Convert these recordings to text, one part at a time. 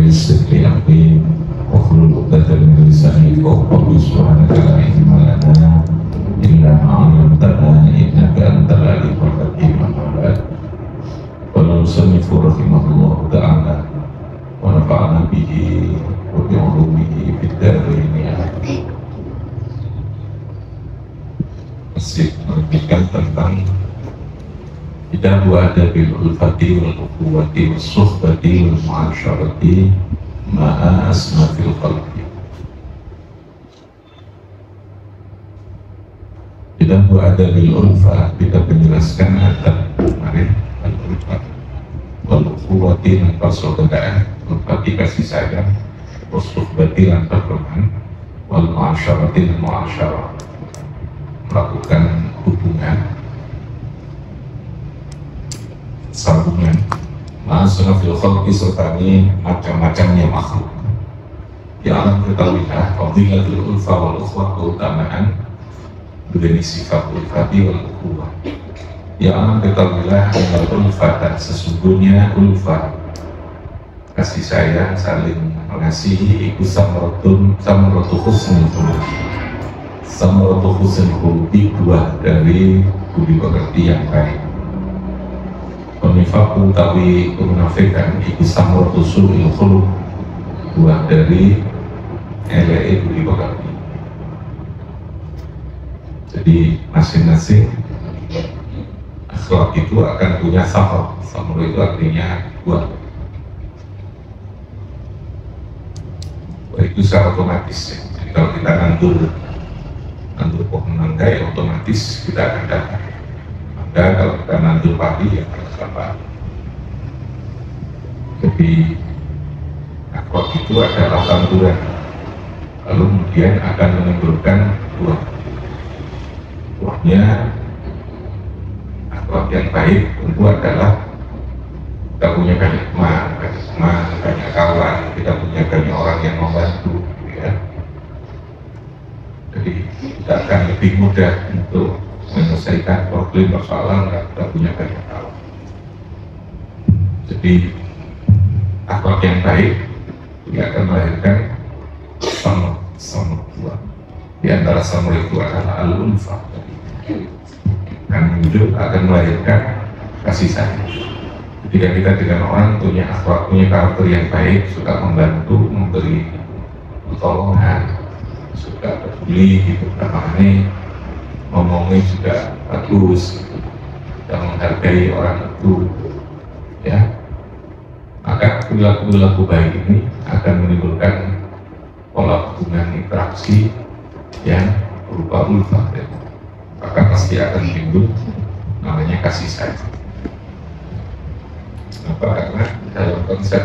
بالصدق أقيم واحلل عقدة من لساني يفقهوا قولي سبحانك لا علم لنا إلا ما علمتنا إنك أنت العليم الحكيم. أما بعد قال المصنف رحمه الله تعالى ونفعنا به وبعلومه في الدارين. Masih melanjutkan tentang Kitabul Adabil Ulfati wal Ukhuwati was Suhbati wal Mu'asyarati ma'a asmatil qalbi. Kitabul Adabil Ulfa kita menjelaskan adab kemarin al-ulfat wal ukhuwati dan persaudaraan, ulfati kasih sayang, was suhbati dan pertemuan, wal mu'asyarati dan mu'asyarah, melakukan hubungan sambungan ma'asnafil khalqi serta macam-macamnya makhluk. Ya alam ketahuilah fadilatul ulfa wal ukhwah, keutamaan begini sifat ulfati wal ukhuwah. Ya alam ketahuilah ulfa dan sesungguhnya ulfa kasih sayang saling mengasihi iku samratu husnul khuluq. Samratu husnul khuluq buah dari budi pekerti yang baik. Penifaku tawi kemunafikan iku samratu su'il khuluq buah dari elek budi pekerti. Jadi masing-masing akhlak itu akan punya samar. Samar itu artinya buah. Itu secara otomatis ya. Jadi kalau kita nandur pohon mangga ya otomatis kita akan dapat mangga. Kalau kita nandur padi ya akan dapat. Jadi akhlak itu adalah tanduran, lalu kemudian akan menimbulkan buah. Buahnya akhlak yang baik tentu adalah kita punya banyak teman, banyak kawan, kita punya banyak orang yang membantu, ya. Jadi kita akan lebih mudah untuk menyelesaikan problem persoalan kalau kita punya banyak kawan. Jadi akhlak yang baik dia akan melahirkan samar buah. Di antara samar itu adalah al-ulfa, akan muncul, akan melahirkan kasih sayang. Ketika kita dengan orang punya akhlak, punya karakter yang baik, suka membantu, memberi pertolongan, suka peduli gitu, namanya ngomongnya juga bagus, dan menghargai orang itu, ya, maka perilaku baik ini akan menimbulkan pola hubungan interaksi yang berupa ulfa, maka pasti akan timbul namanya kasih sayang. Karena dalam konsep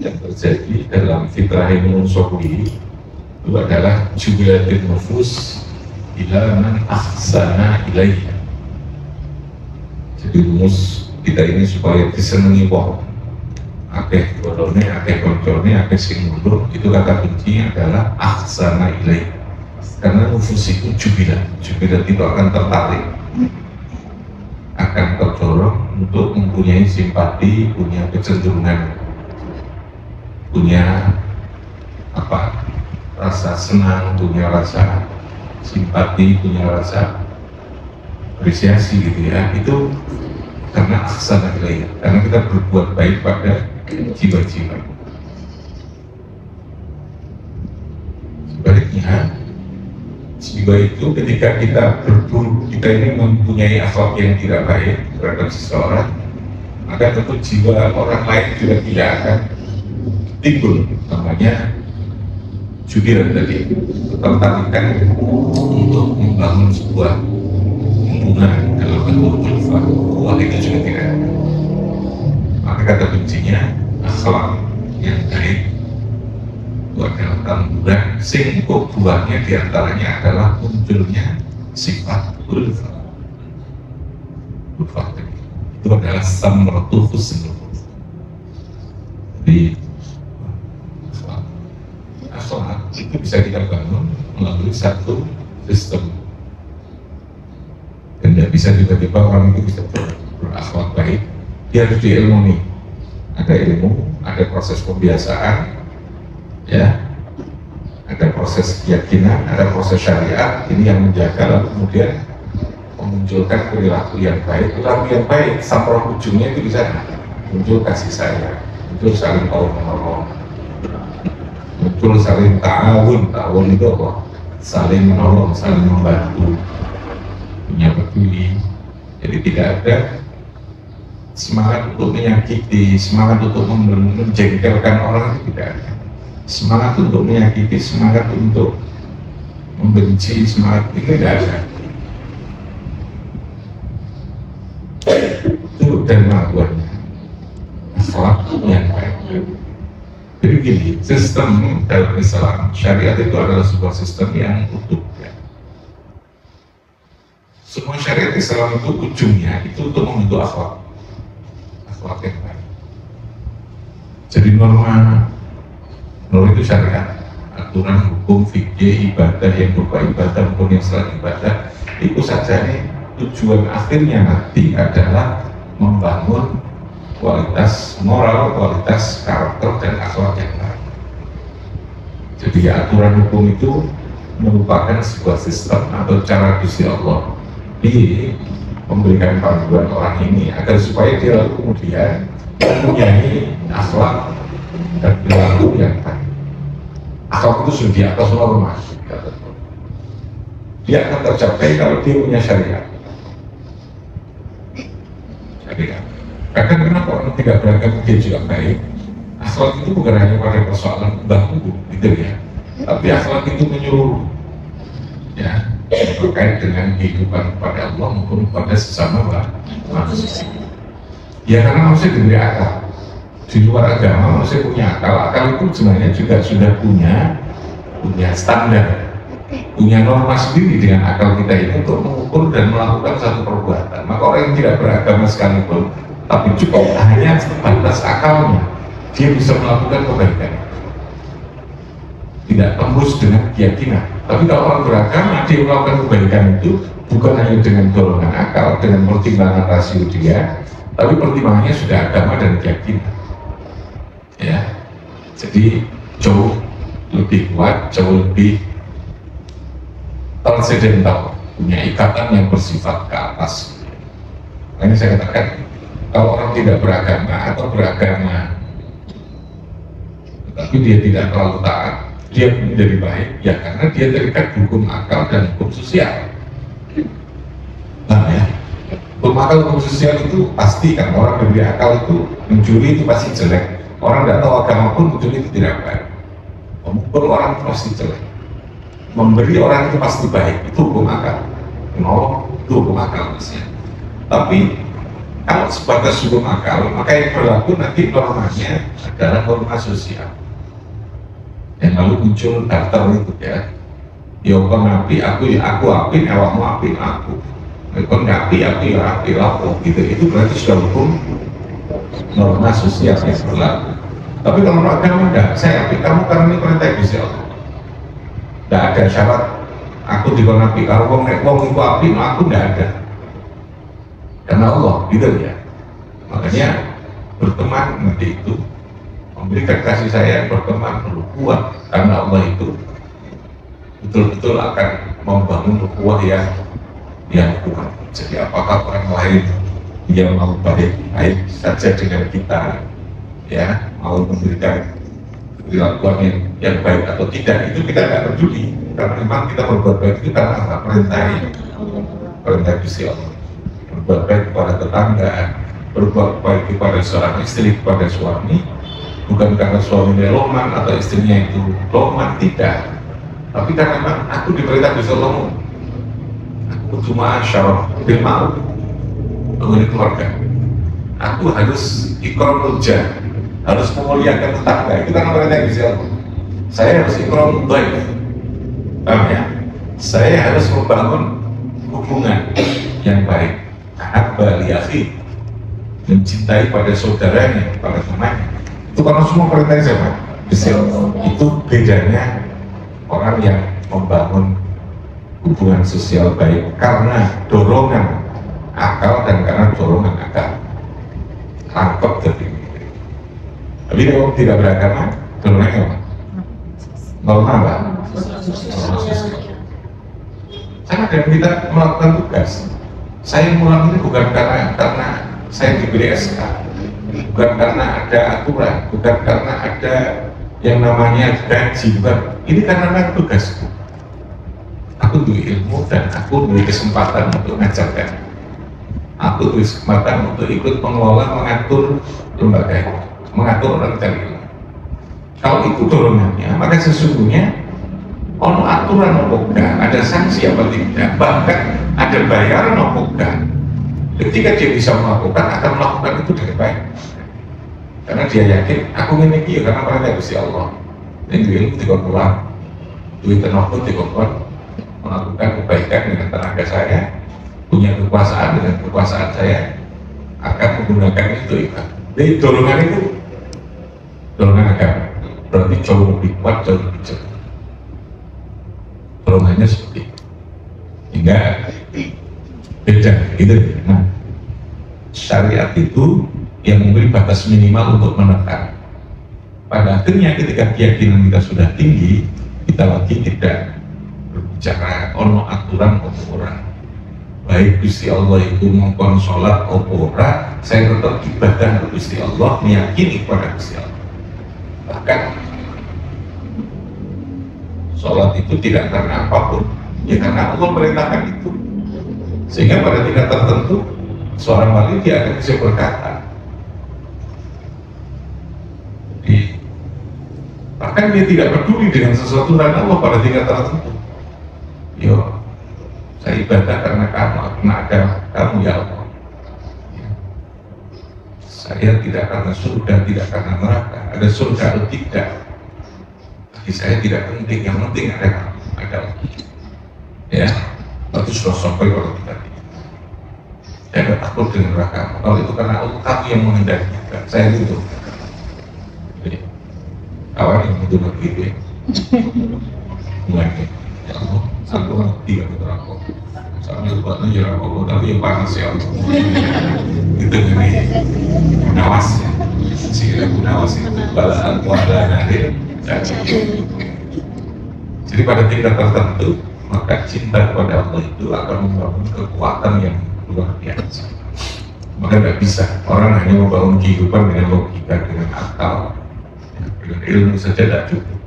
yang terjadi dalam fitrah manusiawi itu adalah jubilatul nufus ila man ahsana ilaiha. Jadi rumus kita ini supaya disenangi wong, akeh bodone, akeh koncone, akeh sing mundur, itu kata kuncinya adalah ahsana ilaiha. Karena nufus itu jubilat itu akan tertarik, akan terdorong untuk mempunyai simpati, punya kecenderungan, punya rasa senang, punya rasa simpati, punya rasa apresiasi gitu ya. Itu karena ahsana ilaiha, karena kita berbuat baik pada jiwa-jiwa. Sebaliknya jiwa itu ketika kita ini mempunyai akhlak yang tidak baik terhadap seseorang, maka tentu jiwa orang lain juga tidak akan timbul namanya jubilat tadi, ketertarikan untuk membangun sebuah hubungan dalam bentuk ulfa. Wah, itu juga tidak ada. Maka kata kuncinya akhlak yang baik itu adalah tanduran sing buahnya diantaranya adalah munculnya sifat ulfa. Ulfa itu adalah samratu husnul. Jadi akhlak itu bisa kita bangun melalui satu sistem, dan tidak bisa tiba-tiba orang itu bisa berakhlak baik. Dia harus diilmuni. ada ilmu, ada proses pembiasaan, ya, ada proses keyakinan, ada proses syariat. Ini yang menjaga, lalu kemudian memunculkan perilaku yang baik. Perilaku yang baik sampai ujungnya itu bisa muncul kasih sayang, muncul saling tolong menolong, muncul saling ta'awun. Ta'awun itu apa? Saling menolong, saling membantu, punya peduli. Jadi tidak ada semangat untuk menyakiti, semangat untuk menjengkelkan orang, itu tidak ada. Semangat untuk menyakiti, semangat untuk membenci, semangat itu tidak ada. Itu dan melakukannya akhlak yang baik. Jadi gini, sistem dalam Islam, syariat itu adalah sebuah sistem yang utuh, ya. Semua syariat Islam itu ujungnya itu untuk membentuk akhlak yang baik. Jadi norma itu syariat, aturan hukum, fikih, ibadah yang berupa ibadah maupun yang selain ibadah, itu saja nih tujuan akhirnya nanti adalah membangun kualitas moral, kualitas karakter dan akhlak yang baik. Jadi aturan hukum itu merupakan sebuah sistem atau cara Gusti Allah di memberikan panduan orang ini agar supaya dia lalu kemudian mempunyai akhlak dan perilaku yang baik. Akhlak itu sudah di atas norma. Dia akan tercapai kalau dia punya syariat. Syariat. Bahkan kenapa orang tidak beragama dia juga baik? Akhlak itu bukan hanya pada persoalan baku, gitu ya. Tapi akhlak itu menyeluruh, ya, terkait dengan kehidupan kepada Allah maupun pada sesama manusia. Ya karena manusia diberi akal. Di luar agama manusia punya akal. Akal itu sebenarnya juga sudah punya standar, punya norma sendiri dengan akal kita ini untuk mengukur dan melakukan satu perbuatan. Maka orang yang tidak beragama sekalipun, tapi cukup hanya sebatas akalnya, dia bisa melakukan kebaikan. Tidak tembus dengan keyakinan. Tapi kalau orang beragama, dia melakukan kebaikan itu bukan hanya dengan golongan akal, dengan pertimbangan rasio dia, tapi pertimbangannya sudah agama dan keyakinan. Ya, jadi jauh lebih kuat, jauh lebih transendental, punya ikatan yang bersifat ke atas. Ini saya katakan, kalau orang tidak beragama atau beragama tetapi dia tidak terlalu taat, dia menjadi baik, ya karena dia terikat hukum akal dan hukum sosial. Nah ya, hukum akal, hukum sosial itu pasti kan, orang diberi akal itu mencuri itu pasti jelek. Orang tidak tahu agama pun mencuri itu tidak baik. Memukul orang itu pasti jelek. Memberi orang itu pasti baik, itu hukum akal. Menolong itu hukum akal misalnya. Tapi kalau sebatas hukum akal, maka yang berlaku nanti normanya adalah norma sosial. Yang lalu muncul daftar itu ya. Ya kau ngapi, aku api, awakmu api, aku. Kau ngapi, aku ya api, aku. Gitu. Itu berarti sudah hukum norma sosial yang berlaku. Tapi kalau agama enggak, saya api kamu karena ini perintah Gusti Allah. Tidak ada syarat aku dikon api, kalau wong itu api, aku tidak ada. Karena Allah, gitu ya. Makanya berteman nanti itu memberikan kasih sayang, berteman perlu kuat, karena Allah itu betul-betul akan membangun ukhuwah yang kuat. Jadi apakah orang lain yang mau baik saja dengan kita, ya, mau memberikan perilakuan yang baik atau tidak, itu kita tidak peduli, karena memang kita berbuat baik itu karena perintah Gusti Allah. Berbuat baik kepada tetangga, berbuat baik kepada seorang istri, kepada suami, bukan karena suaminya loman atau istrinya itu loman, tidak, tapi karena memang aku diperintah Gusti Allah, aku cuma syaraf bil ma'ruf, mengenai keluarga, aku harus ikram ujar, harus memuliakan tetangga, itu kan perintah Gusti Allah. Saya harus ikram baik, paham ya? Saya harus membangun hubungan yang baik. Ahabba li akhi, mencintai pada saudaranya, pada temannya. Itu karena semua perintah siapa? Gusti Allah. Itu bedanya orang yang membangun hubungan sosial baik karena dorongan akal dan karena dorongan akal. Tangkap tadi. Tapi kalau tidak beragama, golongannya apa? Normal apa? Sama dengan kita melakukan tugas. Saya pulang ini bukan karena saya diberi SK, bukan karena ada aturan, bukan karena ada yang namanya gaji, bukan. Ini karena memang tugasku. Aku diberi ilmu dan aku diberi kesempatan untuk mengajarkan. Aku diberi kesempatan untuk ikut mengelola, mengatur lembaga, mengatur orang cari ilmu. Kalau itu dorongannya, maka sesungguhnya ono aturan apa enggak, ada sanksi apa tidak, bahkan ada bayaran apa enggak. Ketika dia bisa melakukan, akan melakukan itu dengan baik, karena dia yakin aku ini ya karena pada Gusti Allah. Dan ilmu tidak pulang, duit tenaga tidak melakukan kebaikan dengan tenaga saya, punya kekuasaan dengan kekuasaan saya, akan menggunakan itu. Jadi dorongan itu dorongan agama, berarti jauh lebih kuat, jauh lebih cepat. Dorongannya seperti itu, hingga beda gitu. Nah, syariat itu yang memberi batas minimal untuk menekan. Pada akhirnya ketika keyakinan kita sudah tinggi, kita lagi tidak berbicara ono aturan orang. Baik Gusti Allah itu mengkon sholat ora, saya tetap ibadah ke Gusti Allah, meyakini kepada Gusti Allah. Bahkan sholat itu tidak karena apapun, ya karena Allah merintahkan itu. Sehingga pada tingkat tertentu seorang wali dia akan bisa berkata, bahkan dia tidak peduli dengan sesuatu dan Allah pada tingkat tertentu. Yo, saya ibadah karena kamu, karena ada kamu ya Allah. Saya tidak karena surga, tidak karena neraka. Ada surga atau tidak, bagi saya tidak penting. Yang penting ada kamu, ada Allah. Ya, itu sudah sampai kalau kita. Saya tidak takut dengan neraka. Kalau itu karena Allah, kamu yang mengendaki. Saya itu. Kawan yang itu begitu ya. Mulai ya Allah, aku ngerti kan neraka. Sambil buat ngejar Allah, tapi yang panas ya Allah. Itu ini Gunawas ya. Si Gunawas itu balaan kuala nadir. Jadi pada tingkat tertentu, maka cinta kepada Allah itu akan membangun kekuatan yang luar biasa. Maka tidak bisa orang hanya membangun kehidupan dengan logika, dengan akal, dengan ilmu saja tidak cukup.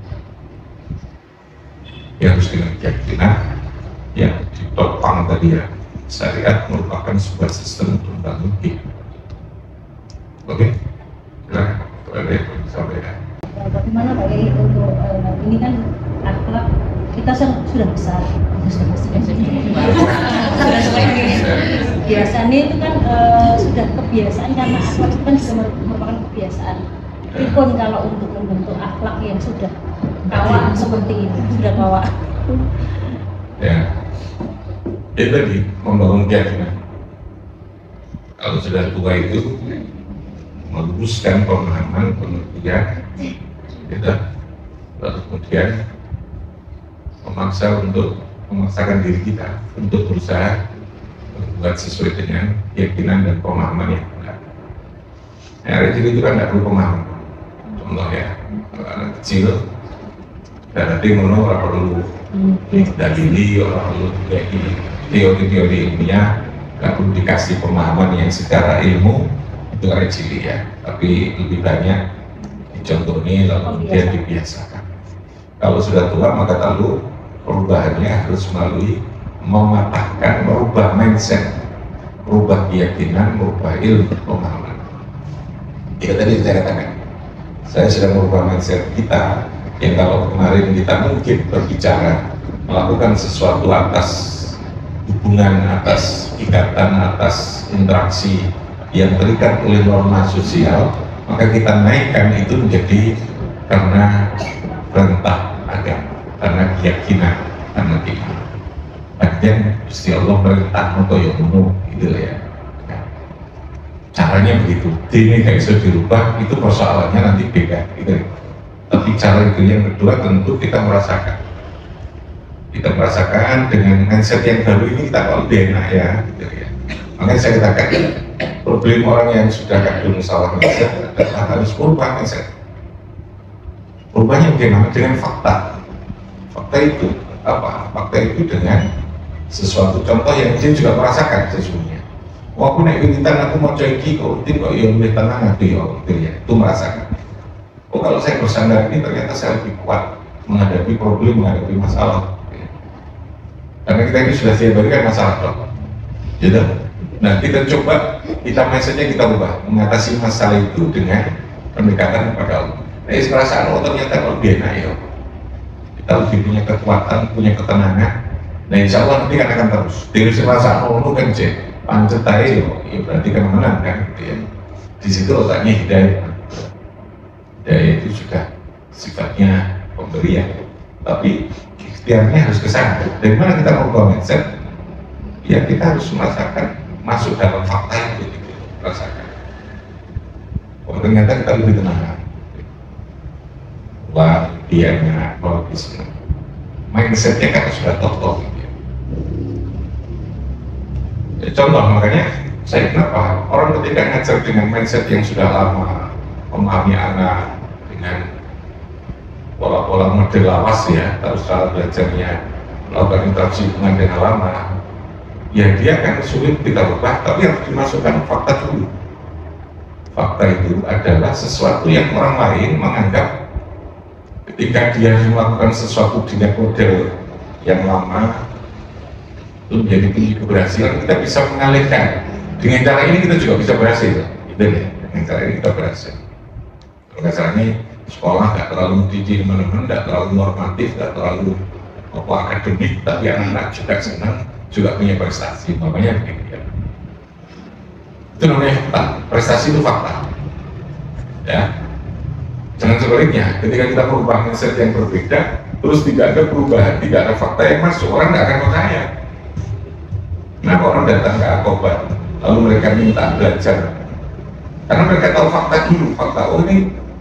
Ya harus dengan keyakinan yang ditopang tadi ya. Syariat merupakan sebuah sistem untuk membangun kehidupan. Oke, silakan ada yang disampaikan. Bagaimana Pak Kiai untuk ini kan akhlak kita sudah besar, biasanya itu kan sudah kebiasaan, karena akhlak itu kan juga merupakan kebiasaan. Tapi pun kalau untuk membentuk akhlak yang sudah kawak seperti ini, sudah kawak. Ya, itu tadi membangun keyakinan. Kalau sudah tua itu meluruskan pemahaman, pengertian, kita lalu kemudian memaksakan diri kita untuk berusaha membuat sesuai dengan keyakinan dan pemahaman yang benar. Anak kecil itu kan tidak perlu pemahaman. Contoh ya, anak kecil berarti orang perlu dalili, orang perlu kayak gini, teori-teori ilmiah, nggak perlu dikasih pemahaman yang secara ilmu itu anak kecil ya, tapi lebih banyak dicontoni lalu kemudian dibiasakan. Kalau sudah tua maka lalu perubahannya harus melalui mematahkan, merubah mindset, merubah keyakinan, merubah ilmu pemahaman. Ya tadi saya katakan, saya sedang merubah mindset kita yang kalau kemarin kita mungkin berbicara melakukan sesuatu atas hubungan, atas ikatan, atas interaksi yang terikat oleh norma sosial, maka kita naikkan itu menjadi karena perintah agama, karena keyakinan, karena keimanan. Bagian Gusti Allah perintah untuk yang umum gitu ya. Caranya begitu. Ini nggak bisa dirubah, itu persoalannya nanti beda gitu. Tapi cara itu yang kedua tentu kita merasakan. Kita merasakan dengan mindset yang baru ini kita kalau lebih enak ya gitu ya. Makanya saya katakan problem orang yang sudah kadung salah mindset adalah harus berubah mindset. Berubahnya bagaimana? Dengan fakta. Fakta itu apa? Fakta itu dengan sesuatu contoh yang dia juga merasakan sesungguhnya. Wah, aku naik wiritan, aku mau coiki kok ya lebih tenang aku ya, gitu ya. Itu merasakan. Oh, kalau saya bersandar ini ternyata saya lebih kuat menghadapi problem, menghadapi masalah. Karena kita ini sudah saya berikan masalah, gitu. Nah, kita coba, kita mindsetnya kita ubah, mengatasi masalah itu dengan pendekatan kepada Allah. Nah, perasaan Allah ternyata lebih enak ya. Kita lebih punya kekuatan, punya ketenangan. Nah, insya Allah nanti akan terus. Dari perasaan Allah kan cek, pancetai ya berarti kan menang kan, gitu ya. Di situ otaknya hidayah. Hidayah itu sudah sifatnya pemberian, tapi ikhtiarnya harus ke sana. Dari mana kita merubah mindset? Ya kita harus merasakan, masuk dalam fakta yang begitu rasakan. Oh, ternyata kita lebih tenang. Wah, dianya logisnya, mindsetnya kan sudah top gitu. Ya, contoh makanya saya kenapa orang ketika ngajar dengan mindset yang sudah lama, memahami anak dengan pola-pola model lawas ya, terus cara belajarnya melakukan interaksi dengan lama. Ya dia akan sulit kita ubah, tapi harus dimasukkan fakta dulu. Fakta itu adalah sesuatu yang orang lain menganggap ketika dia melakukan sesuatu dengan model yang lama itu menjadi kunci keberhasilan. Kita bisa mengalihkan dengan cara ini, kita juga bisa berhasil, gitu ya. Dengan cara ini kita berhasil. Kalau caranya sekolah nggak terlalu mendidik teman-teman, nggak terlalu normatif, nggak terlalu akademik, tapi anak-anak juga senang, juga punya prestasi, makanya begitu ya. Itu namanya fakta, prestasi itu fakta ya. Jangan sebaliknya, ketika kita merubah mindset yang berbeda, terus tidak ada perubahan, tidak ada fakta yang masuk, orang nggak akan percaya. Kenapa orang datang ke Akobat, lalu mereka minta belajar? Karena mereka tahu fakta dulu, fakta, oh ini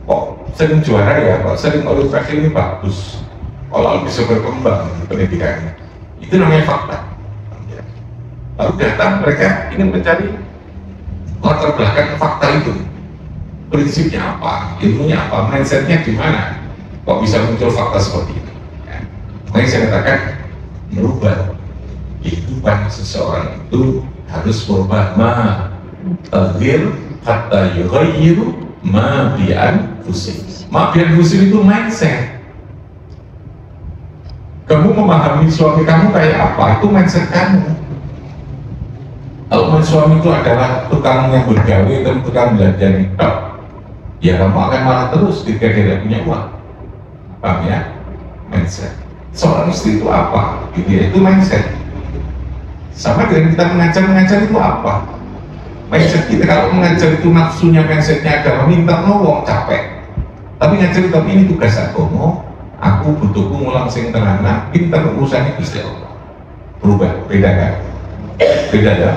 kok sering juara ya, kok sering olimpiade ini bagus, kalau bisa berkembang pendidikannya, itu namanya fakta. Lalu datang mereka ingin mencari latar belakang fakta itu, prinsipnya apa, ilmunya apa, mindsetnya di mana, kok bisa muncul fakta seperti itu. Ya. Makanya saya katakan merubah kehidupan seseorang itu harus berubah. Taghyir hatta yughayyiru ma bi anfusihim. Ma bi anfusihim itu mindset. Kamu memahami suami kamu kayak apa, itu mindset kamu. Kalau suami itu adalah tukang yang bergawe dan tukang belanja tok, ya kamu akan marah terus ketika dia tidak punya uang. Paham ya? Mindset. Seorang istri itu apa? Itu mindset. Sama dengan kita mengajar itu apa? Mindset kita. Kalau mengajar itu nafsunya, mindsetnya adalah minta nolong, capek. Tapi ngajar, tapi ini tugas aku butuhku ngulang sing tenanan, pintar urusan itu Gusti Allah. Berubah, beda kan? Beda ya?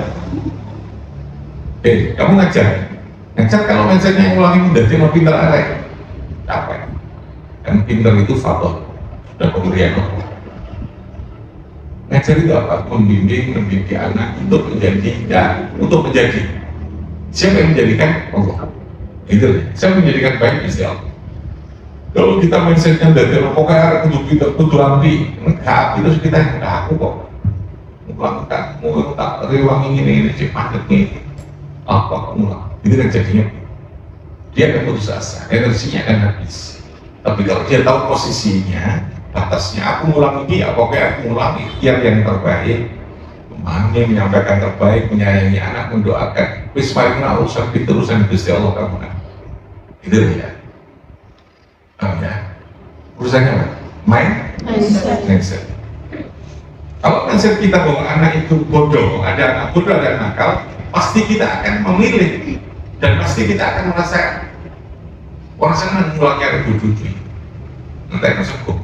Kamu ngajar kalau mindsetnya ngulangi menjadi mau pintar arek, capek. Kan pintar itu faktor, sudah pemberian Allah. Ngajar itu apa? Membimbing anak untuk menjadi, ya, untuk menjadi. Siapa yang menjadikan? Allah. Itu ya. Siapa yang menjadikan baik Gusti Allah. Kalau kita mindsetnya dari pokoknya kudu api, enggak, itu kita enggak, aku kok mau tak rewangi ini cepat ini apa mulai itu kan jadinya dia akan putus asa, energinya akan habis. Tapi kalau dia tahu posisinya, batasnya, aku ngulang ini, pokoknya aku ngulang ikhtiar yang terbaik, memahami, menyampaikan terbaik, menyayangi anak, mendoakan, wis paling urusan itu urusan Gusti Allah kamu kan, itu ya. Ya, urusannya apa? Mindset. Kalau mindset kita bahwa anak itu bodoh, ada anak bodoh, ada anak nakal, pasti kita akan memilih dan pasti kita akan merasa orang senang ngulangnya bodoh itu. Nanti akan cukup.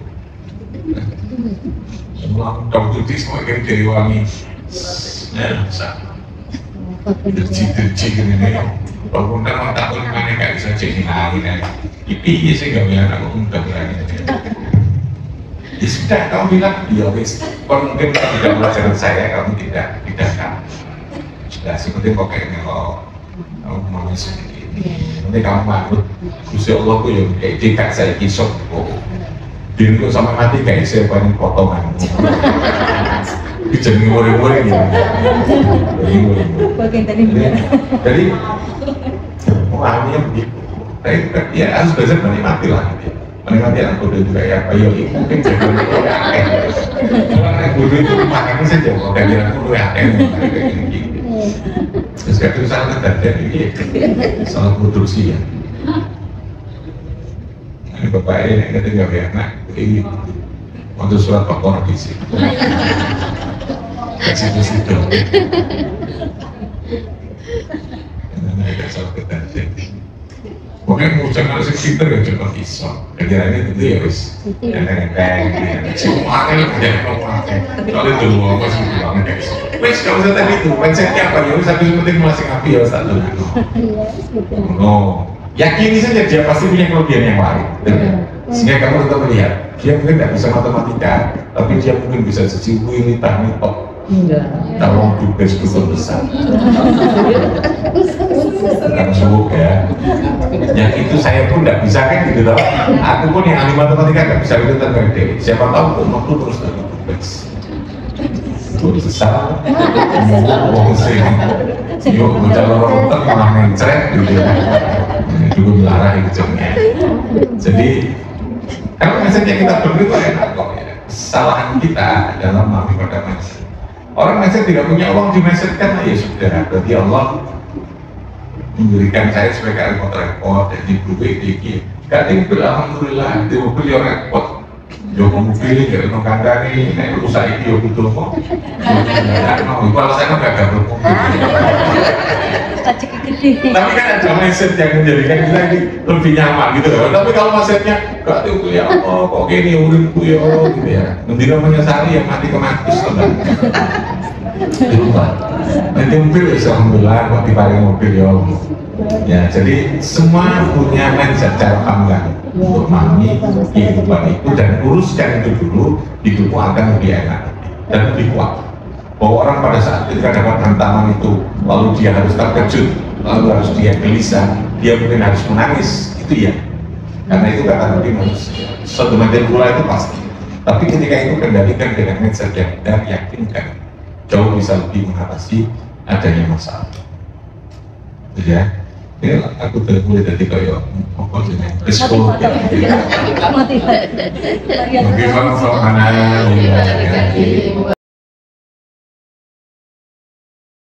Ngulang judi semua kan jadi wangi. Ya bisa. Derji gini nih. Walaupun kan tak boleh mana nggak bisa jadi angin. Ipi sih nggak punya anak muda berani. Ya sudah, kamu bilang ya wis. Kalau mungkin kamu tidak belajar saya, kamu tidak kan. sudah seperti kok kayak kalau kamu mau seperti ini, nanti kamu manut Gusti Allah tuh yang kayak jika saya kisah kok diri kok sampai mati kayak saya paling potongan jadi ngore-ngore gitu bagian tadi jadi memahaminya begitu. Tapi ya harus belajar menikmati lah gitu. Menikmati anak bodoh juga ya apa yuk mungkin jadi bodoh ya kalau anak bodoh itu makannya saja kalau kayak bilang bodoh ya kayak gini terus kadang salah terjadi ini salah produksi ya ini bapak ini ketika anak ini waktu surat Baqarah di sini kasih situ karena ada salah terjadi pokoknya mau jangan sekitar ya cuma kisah kerjaannya itu ya wis nenteng semua kan kerjaan ngomongnya soalnya dulu apa sih bilangnya kayak wis kalau saya tadi itu mindsetnya apa ya wis habis penting masih ngapi ya ustaz no yakini saja dia pasti punya kelebihan yang lain sehingga kamu tetap melihat dia mungkin tidak bisa matematika tapi dia mungkin bisa jadi wiritan top kalau juga sebesar besar bukan subuh ya yang itu saya pun tidak bisa kan gitu loh aku pun yang ahli matematika tidak bisa wiritan gede siapa tahu kok waktu terus dari tugas besar ngomong sih yuk bocah lorong otak malah mencret gitu ya juga melarang hijaunya jadi kalau mindsetnya kita benar itu enak kok ya kesalahan kita adalah memahami pada mindset orang mindset tidak punya uang di mindset kan ya sudah berarti Allah memberikan saya sebagai repot-repot dan di duit dikit gak tinggal alhamdulillah di mobil yang repot joko mobil ya no kandang ini rusak ini ya betul kok kalau saya nggak gabung mobil tapi kan ada mindset yang menjadikan kita ini lebih nyaman gitu loh tapi kalau mindsetnya gak tinggal ya Allah kok gini uripku ya gitu ya nanti namanya sehari yang mati kematis nanti mobil alhamdulillah kok dipakai mobil ya jadi semua punya mindset cara pandang untuk memahami kehidupan itu dan uruskan itu dulu hidupmu akan lebih enak dan lebih kuat bahwa orang pada saat ketika dapat tantangan itu lalu dia harus terkejut lalu harus dia gelisah dia mungkin harus menangis itu ya karena itu kata Nabi manusia suatu macam pula itu pasti tapi ketika itu kendalikan dengan mindset dan yakinkan jauh bisa lebih mengatasi adanya masalah ya ini aku mulai dari kayak apa sih psikolog ya mungkin mana